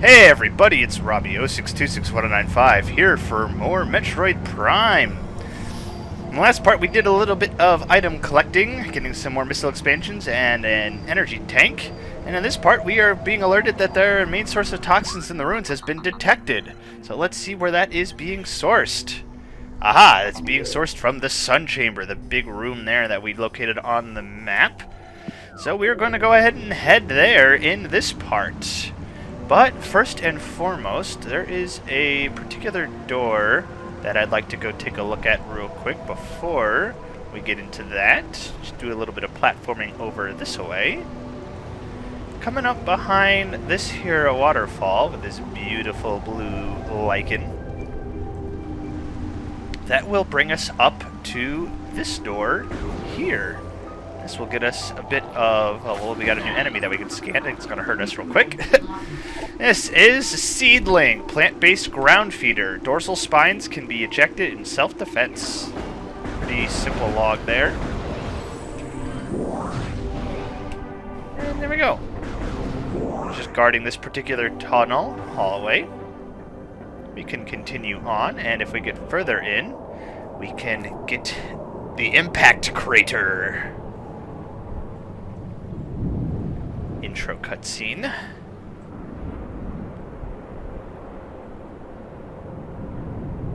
Hey everybody, it's Robbie06261095 here for more Metroid Prime. In the last part we did a little bit of item collecting, getting some more missile expansions and an energy tank. And in this part we are being alerted that their main source of toxins in the ruins has been detected. So let's see where that is being sourced. Aha, it's being sourced from the Sun Chamber, the big room there that we located on the map. So we're going to go ahead and head there in this part. But first and foremost, there is a particular door that I'd like to go take a look at real quick before we get into that. Just do a little bit of platforming over this way. Coming up behind this here waterfall with this beautiful blue lichen. That will bring us up to this door here. This will get us a bit of, well, we got a new enemy that we can scan. It's going to hurt us real quick. This is Seedling, plant-based ground feeder. Dorsal spines can be ejected in self-defense. Pretty simple log there. And there we go. Just guarding this particular tunnel, hallway. We can continue on, and if we get further in, we can get the impact crater. Intro cutscene.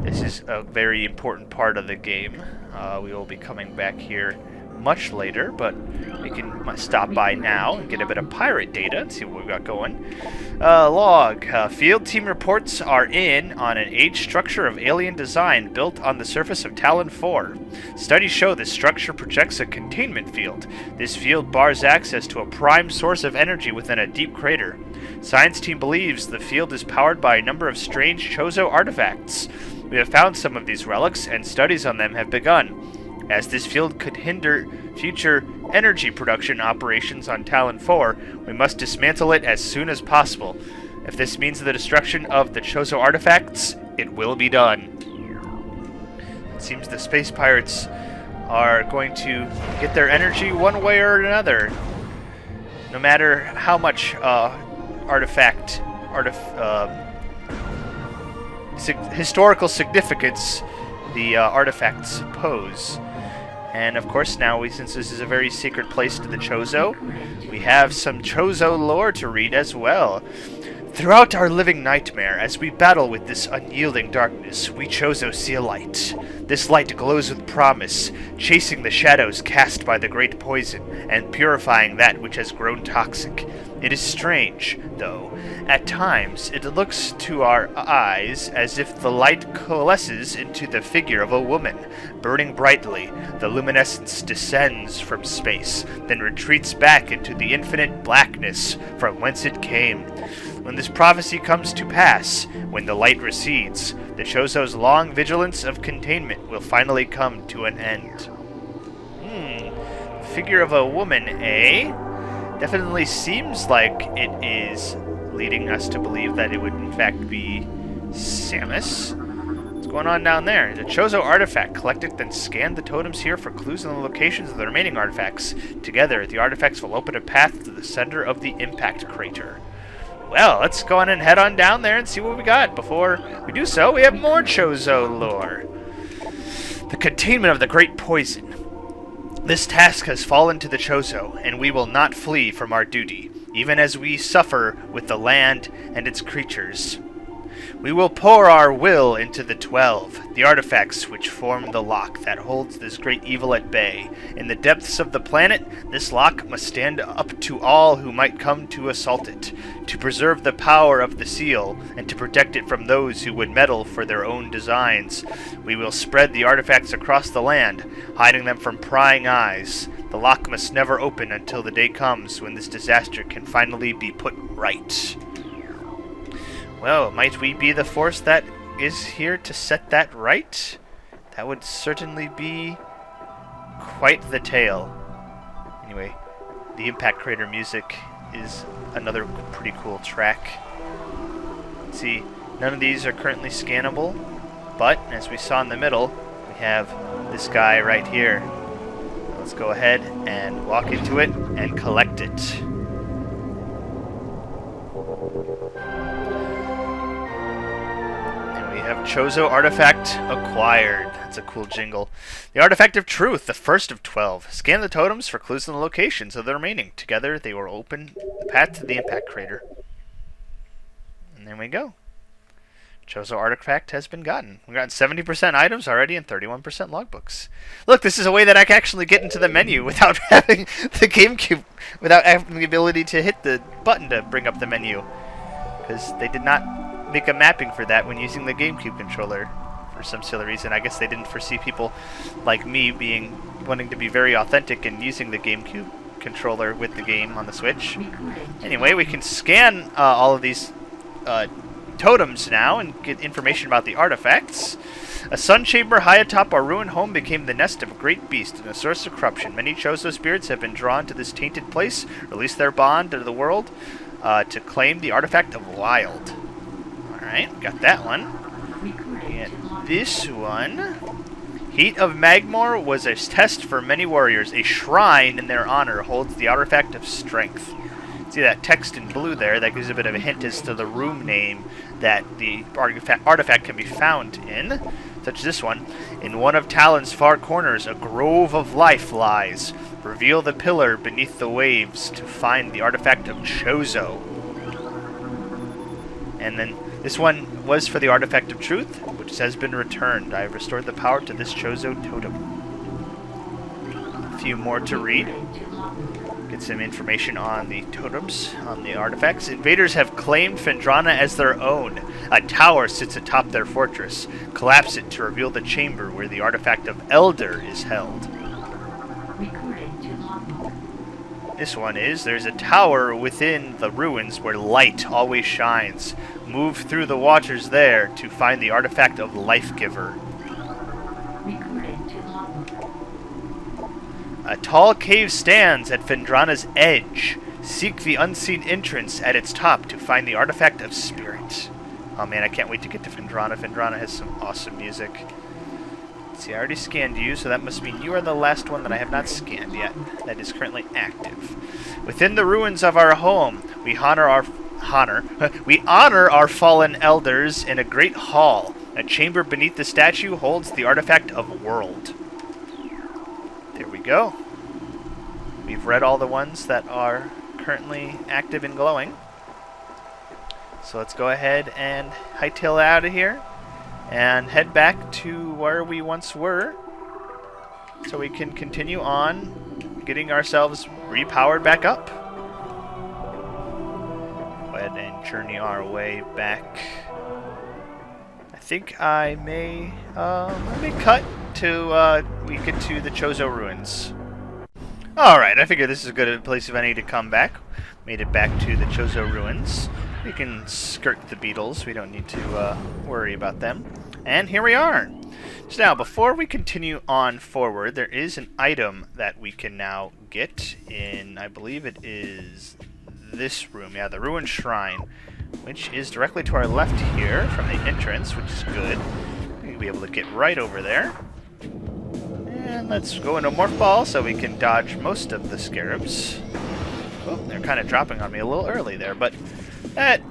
This is a very important part of the game. We will be coming back here much later, but we can stop by now and get a bit of pirate data and see what we've got going. Log. Field team reports are in on an aged structure of alien design built on the surface of Talon 4. Studies show this structure projects a containment field. This field bars access to a prime source of energy within a deep crater. Science team believes the field is powered by a number of strange Chozo artifacts. We have found some of these relics, and studies on them have begun. As this field could hinder future energy production operations on Talon 4, we must dismantle it as soon as possible. If this means the destruction of the Chozo artifacts, it will be done. It seems the space pirates are going to get their energy one way or another. No matter how much historical significance the artifacts pose. And of course now, since this is a very secret place to the Chozo, we have some Chozo lore to read as well. Throughout our living nightmare, as we battle with this unyielding darkness, we Chozo see a light. This light glows with promise, chasing the shadows cast by the great poison, and purifying that which has grown toxic. It is strange, though. At times, it looks to our eyes as if the light coalesces into the figure of a woman. Burning brightly, the luminescence descends from space, then retreats back into the infinite blackness from whence it came. When this prophecy comes to pass, when the light recedes, the Chozo's long vigilance of containment will finally come to an end. Figure of a woman, eh? Definitely seems like it is leading us to believe that it would in fact be Samus. What's going on down there? The Chozo artifact. Collect it, then scan the totems here for clues on the locations of the remaining artifacts. Together, the artifacts will open a path to the center of the impact crater. Well, let's go on and head on down there and see what we got. Before we do so, we have more Chozo lore. The containment of the great poison. This task has fallen to the Chozo, and we will not flee from our duty, even as we suffer with the land and its creatures. We will pour our will into the 12, the artifacts which form the lock that holds this great evil at bay. In the depths of the planet, this lock must stand up to all who might come to assault it, to preserve the power of the seal, and to protect it from those who would meddle for their own designs. We will spread the artifacts across the land, hiding them from prying eyes. The lock must never open until the day comes when this disaster can finally be put right. Well, might we be the force that is here to set that right? That would certainly be quite the tale. Anyway, the impact crater music is another pretty cool track. Let's see, none of these are currently scannable, but as we saw in the middle, we have this guy right here. Let's go ahead and walk into it and collect it. Chozo artifact acquired. That's a cool jingle. The artifact of truth, the first of 12. Scan the totems for clues in the locations of the remaining. Together, they will open the path to the impact crater. And there we go. Chozo artifact has been gotten. We've gotten 70% items already and 31% logbooks. Look, this is a way that I can actually get into the menu without having the GameCube, without having the ability to hit the button to bring up the menu. Because they did not make a mapping for that when using the GameCube controller for some silly reason. I guess they didn't foresee people like me wanting to be very authentic and using the GameCube controller with the game on the Switch. Anyway, we can scan all of these totems now and get information about the artifacts. A sun chamber high atop our ruined home became the nest of a great beast and a source of corruption. Many Chozo spirits have been drawn to this tainted place, release their bond to the world to claim the artifact of wild. Alright, got that one. And this one. Heat of Magmor was a test for many warriors. A shrine in their honor holds the artifact of strength. See that text in blue there? That gives a bit of a hint as to the room name that the artifact can be found in, such as this one. In one of Talon's far corners, a grove of life lies. Reveal the pillar beneath the waves to find the artifact of Chozo. And then this one was for the artifact of truth, which has been returned. I have restored the power to this Chozo totem. A few more to read. Get some information on the totems, on the artifacts. Invaders have claimed Phendrana as their own. A tower sits atop their fortress. Collapse it to reveal the chamber where the artifact of Elder is held. This one is, there's a tower within the ruins where light always shines. Move through the waters there to find the artifact of Life Giver. A tall cave stands at Phendrana's edge. Seek the unseen entrance at its top to find the artifact of spirit. Oh man, I can't wait to get to Phendrana. Phendrana has some awesome music. Let's see, I already scanned you, so that must mean you are the last one that I have not scanned yet. That is currently active. Within the ruins of our home, we honor our fallen elders in a great hall. A chamber beneath the statue holds the artifact of world. There we go. We've read all the ones that are currently active and glowing. So let's go ahead and hightail out of here and head back to where we once were so we can continue on getting ourselves repowered back up. Go ahead and journey our way back. I think I may cut to we get to the Chozo Ruins. Alright, I figure this is a good place if any to come back. Made it back to the Chozo Ruins. We can skirt the beetles. We don't need to worry about them. And here we are. So now, before we continue on forward, there is an item that we can now get in, I believe it is this room. Yeah, the Ruined Shrine, which is directly to our left here from the entrance, which is good. We'll be able to get right over there. And let's go into Morph Ball so we can dodge most of the scarabs. Oh, they're kind of dropping on me a little early there, but that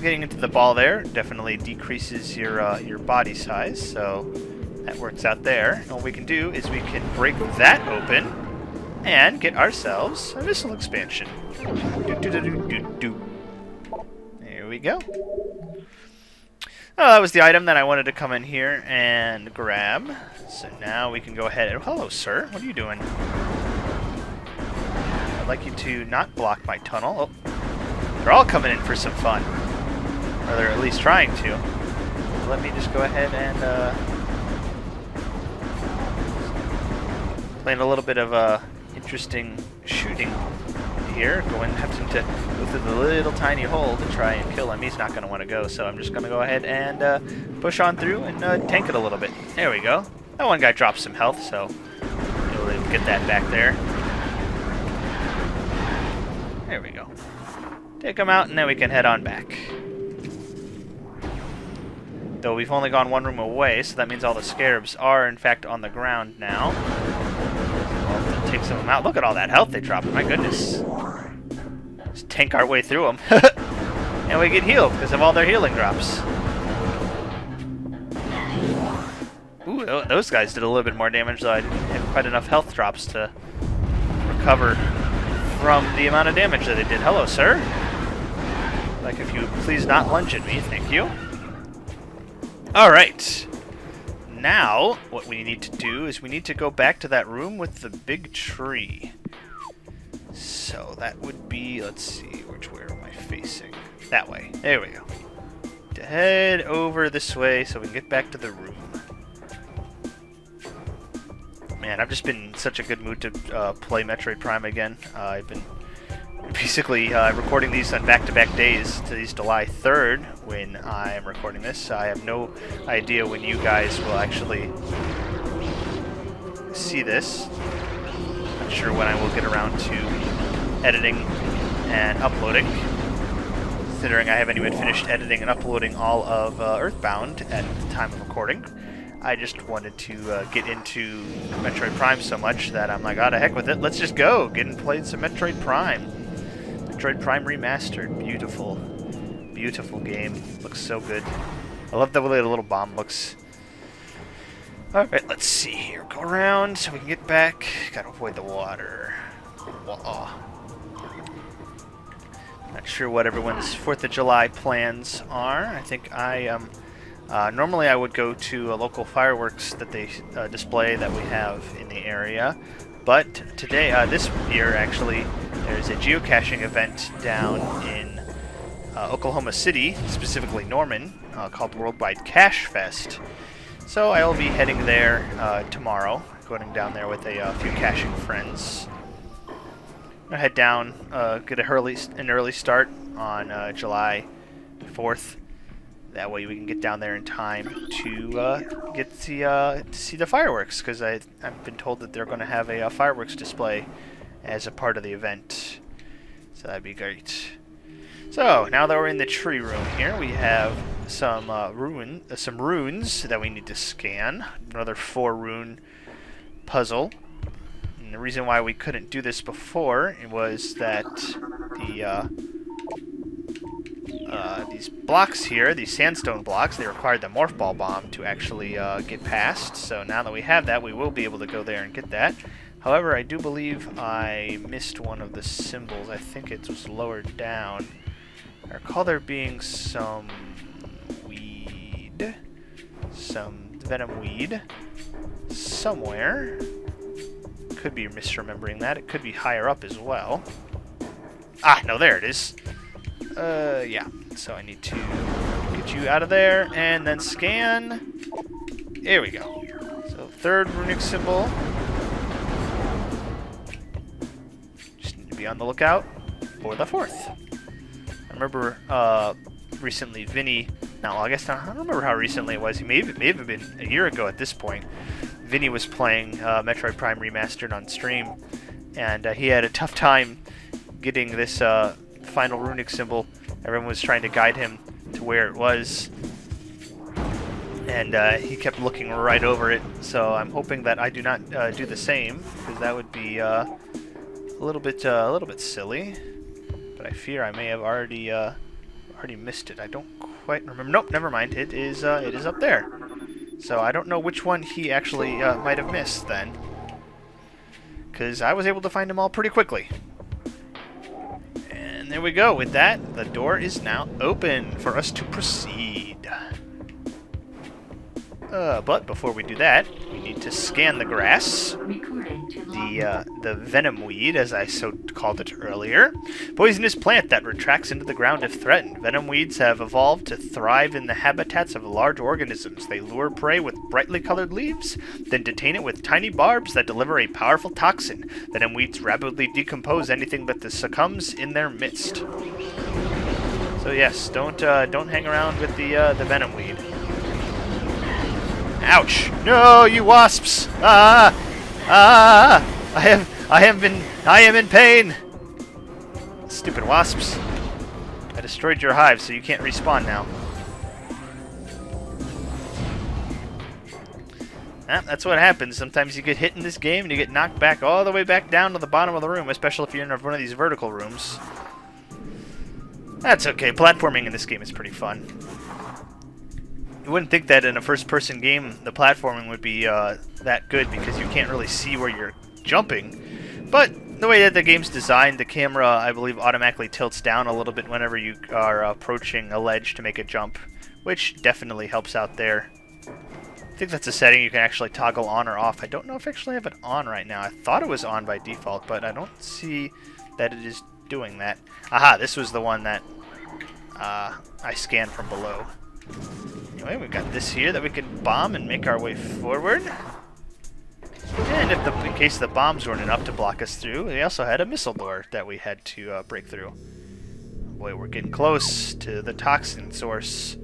getting into the ball there definitely decreases your body size, so that works out there. And what we can do is we can break that open and get ourselves a missile expansion. There we go. Oh, that was the item that I wanted to come in here and grab. So now we can go ahead and... Hello, sir. What are you doing? I'd like you to not block my tunnel. Oh, they're all coming in for some fun. Or they're at least trying to. Let me just go ahead and... playing a little bit of interesting shooting here. Having to go through the little tiny hole to try and kill him. He's not going to want to go, so I'm just going to go ahead and push on through and tank it a little bit. There we go. That one guy dropped some health, so we'll get that back there. There we go. Take him out, and then we can head on back. Though we've only gone one room away, so that means all the scarabs are, in fact, on the ground now. We'll take some of them out. Look at all that health they dropped. My goodness. Just tank our way through them. And we get healed because of all their healing drops. Ooh, those guys did a little bit more damage, though I didn't have quite enough health drops to recover from the amount of damage that they did. Hello, sir. Like, if you please not lunge at me, thank you. Alright. Now, what we need to do is we need to go back to that room with the big tree. So that would be, let's see, which way am I facing? That way. There we go. To head over this way so we can get back to the room. Man, I've just been in such a good mood to play Metroid Prime again. I've been basically recording these on back-to-back days. Today's July 3rd when I'm recording this. I have no idea when you guys will actually see this. Not sure when I will get around to editing and uploading, considering I haven't even finished editing and uploading all of Earthbound at the time of recording. I just wanted to get into Metroid Prime so much that I'm like, oh, to heck with it, let's just go, get and play some Metroid Prime. Metroid Prime Remastered, beautiful, beautiful game, looks so good. I love the way the little bomb looks. Alright, let's see here, go around so we can get back, gotta avoid the water. Whoa. Not sure what everyone's 4th of July plans are. I think I am... normally I would go to a local fireworks that they display that we have in the area. But today, this year actually, there's a geocaching event down in Oklahoma City, specifically Norman, called Worldwide Cache Fest. So I will be heading there tomorrow, going down there with a few caching friends. I'll head down, get an early start on July 4th. That way we can get down there in time to get to see the fireworks, because I've been told that they're going to have a fireworks display as a part of the event. So that'd be great. So now that we're in the tree room here, we have some runes that we need to scan. Another 4-rune puzzle. And the reason why we couldn't do this before was that these blocks here, these sandstone blocks, they required the Morph Ball Bomb to actually get past. So now that we have that, we will be able to go there and get that. However, I do believe I missed one of the symbols. I think it was lower down. I recall there being some weed, some venom weed, somewhere. Could be misremembering that. It could be higher up as well. Ah, no, there it is. Yeah. So I need to get you out of there and then scan. There we go. So 3rd runic symbol. Just need to be on the lookout for the 4th. I remember recently Vinny. Now I guess I don't remember how recently it was. He may have been a year ago at this point. Vinny was playing Metroid Prime Remastered on stream, and he had a tough time getting this final runic symbol. Everyone was trying to guide him to where it was, and he kept looking right over it. So I'm hoping that I do not do the same, because that would be a little bit silly. But I fear I may have already missed it. I don't quite remember. Nope, never mind. It is up there. So I don't know which one he actually might have missed then, because I was able to find them all pretty quickly. And there we go. With that, the door is now open for us to proceed. But before we do that, we need to scan the grass, the venom weed, as I so called it earlier. Poisonous plant that retracts into the ground if threatened. Venom weeds have evolved to thrive in the habitats of large organisms. They lure prey with brightly colored leaves, then detain it with tiny barbs that deliver a powerful toxin. Venom weeds rapidly decompose anything that succumbs in their midst. So yes, don't hang around with the venom weed. Ouch! No, you wasps! I am in pain! Stupid wasps. I destroyed your hive, so you can't respawn now. That's what happens. Sometimes you get hit in this game and you get knocked back all the way back down to the bottom of the room, especially if you're in one of these vertical rooms. That's okay. Platforming in this game is pretty fun. You wouldn't think that in a first-person game the platforming would be that good because you can't really see where you're jumping. But the way that the game's designed, the camera, I believe, automatically tilts down a little bit whenever you are approaching a ledge to make a jump, which definitely helps out there. I think that's a setting you can actually toggle on or off. I don't know if I actually have it on right now. I thought it was on by default, but I don't see that it is doing that. Aha, this was the one that I scanned from below. Anyway, we've got this here that we can bomb and make our way forward. And if in case the bombs weren't enough to block us through, we also had a missile door that we had to break through. Boy, we're getting close to the toxin source.